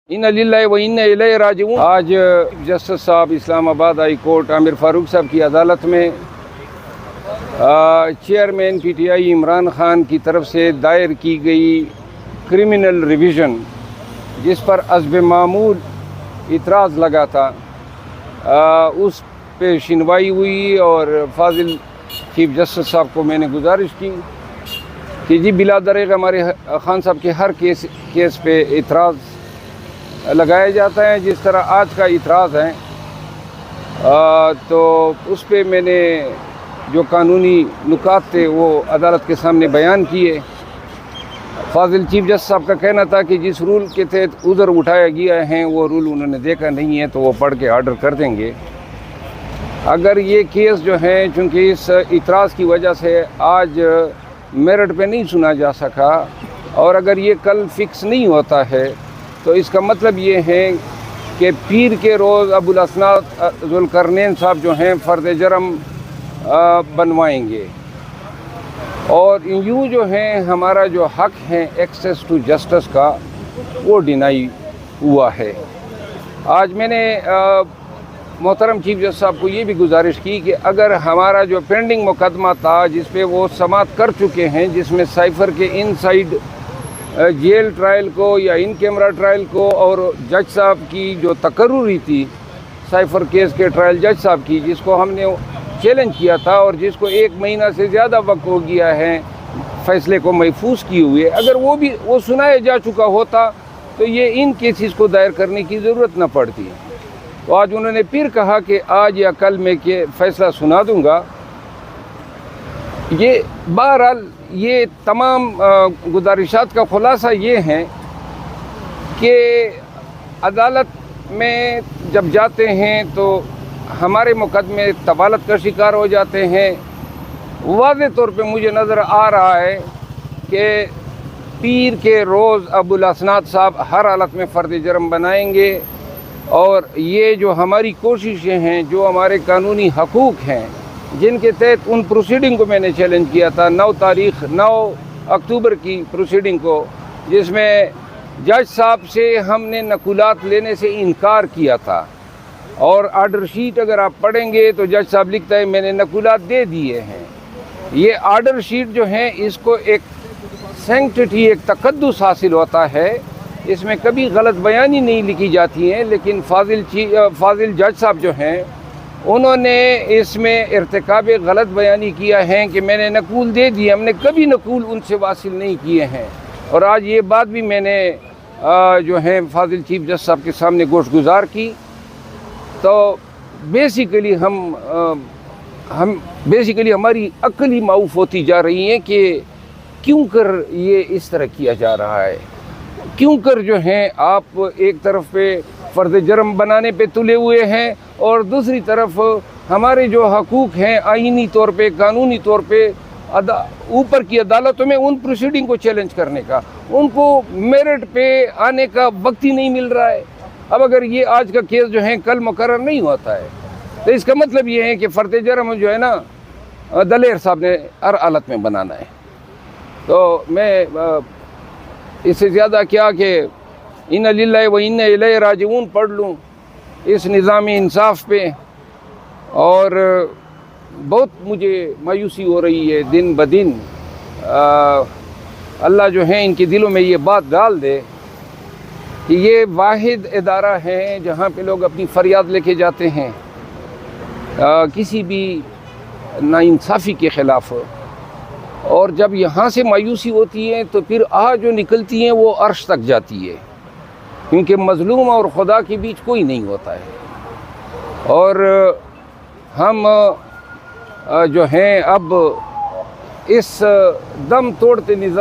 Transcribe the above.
इन्ना लिल्लाहि व इन्ना इलैहि राजिऊन। आज जस्टिस साहब इस्लाम आबाद हाई कोर्ट आमिर फारूक साहब की अदालत में चेयरमैन PTI इमरान खान की तरफ से दायर की गई क्रिमिनल रिवीजन, जिस पर हस्ब मामूल इतराज़ लगा था, उस पे सुनवाई हुई और फाजिल चीफ जस्टिस साहब को मैंने गुजारिश की कि जी बिला दरेग हमारे खान साहब के हर केस पे इतराज़ लगाया जाता है। जिस तरह आज का इतराज़ है तो उस पे मैंने जो कानूनी नुकात थे वो अदालत के सामने बयान किए। फाजिल चीफ जस्टिस साहब का कहना था कि जिस रूल के तहत उधर उठाया गया है वो रूल उन्होंने देखा नहीं है, तो वो पढ़ के आर्डर कर देंगे। अगर ये केस जो है, चूँकि इस इतराज़ की वजह से आज मेरिट पे नहीं सुना जा सका, और अगर ये कल फिक्स नहीं होता है तो इसका मतलब ये है कि पीर के रोज़ अबुल असनाद ज़ुल्करनैन साहब जो हैं फ़र्द जरम बनवाएंगे, और यूँ जो है हमारा जो हक़ है एक्सेस टू जस्टिस का वो डिनाई हुआ है। आज मैंने मोहतरम चीफ जस्टिस साहब को ये भी गुजारिश की कि अगर हमारा जो पेंडिंग मुकदमा था जिस पे वो समाअत कर चुके हैं, जिसमें साइफ़र के इनसाइड जेल ट्रायल को या इन कैमरा ट्रायल को, और जज साहब की जो तकर्रुरी थी साइफ़र केस के ट्रायल जज साहब की, जिसको हमने चैलेंज किया था और जिसको 1 महीना से ज़्यादा वक्त हो गया है फ़ैसले को महफूज किए हुए, अगर वो सुनाया जा चुका होता तो ये इन केसेस को दायर करने की ज़रूरत न पड़ती। तो आज उन्होंने फिर कहा कि आज या कल मैं के फ़ैसला सुना दूँगा। ये बहरहाल ये तमाम गुजारिशात का ख़ुलासा ये है कि अदालत में जब जाते हैं तो हमारे मुकदमे तबालत का शिकार हो जाते हैं। वाज़े तौर पे मुझे नज़र आ रहा है कि पीर के रोज़ अबुल असनाद साहब हर हालत में फ़र्द जरम बनाएंगे, और ये जो हमारी कोशिशें हैं, जो हमारे कानूनी हकूक़ हैं, जिनके तहत उन प्रोसीडिंग को मैंने चैलेंज किया था 9 अक्टूबर की प्रोसीडिंग को, जिसमें जज साहब से हमने नकुलात लेने से इनकार किया था, और आर्डर शीट अगर आप पढ़ेंगे तो जज साहब लिखता है मैंने नकुलात दे दिए हैं। ये आर्डर शीट जो है इसको एक सैंक्टिटी, एक तकद्दुस हासिल होता है, इसमें कभी गलत बयानी नहीं लिखी जाती है। लेकिन फाजिल जज साहब जो हैं उन्होंने इसमें इर्तिकाब गलत बयानी किया है कि मैंने नकूल दे दिए, हमने कभी नकूल उनसे वासिल नहीं किए हैं। और आज ये बात भी मैंने जो है फाजिल चीफ जस्टिस साहब के सामने गोश गुजार की। तो बेसिकली हमारी अक्ल ही माऊफ होती जा रही है कि क्यों कर ये इस तरह किया जा रहा है, क्यों कर जो है आप एक तरफ पे फ़र्द जरम बनाने पे तुले हुए हैं और दूसरी तरफ हमारे जो हकूक़ हैं आईनी तौर पे, कानूनी तौर पे ऊपर की अदालतों में उन प्रोसीडिंग को चैलेंज करने का, उनको मेरिट पे आने का वक्त ही नहीं मिल रहा है। अब अगर ये आज का केस जो है कल मुकर्रर नहीं होता है तो इसका मतलब ये है कि फ़र्द जरम जो है ना दलेर साहब ने हर हालत में बनाना है। तो मैं इससे ज़्यादा क्या कि इन्ना लिल्लाहि व इन्ना इलैहि राजिऊन पढ़ लूँ इस निज़ाम इंसाफ पे, और बहुत मुझे मायूसी हो रही है दिन ब दिन। अल्लाह जो है इनके दिलों में ये बात डाल दे कि ये वाहिद इदारा है जहाँ पे लोग अपनी फरियाद लेके जाते हैं किसी भी नाइंसाफ़ी के ख़िलाफ़, और जब यहाँ से मायूसी होती है तो फिर जो निकलती हैं वो अर्श तक जाती है, क्योंकि मज़लूम और खुदा के बीच कोई नहीं होता है। और हम जो हैं अब इस दम तोड़ते निज़ाम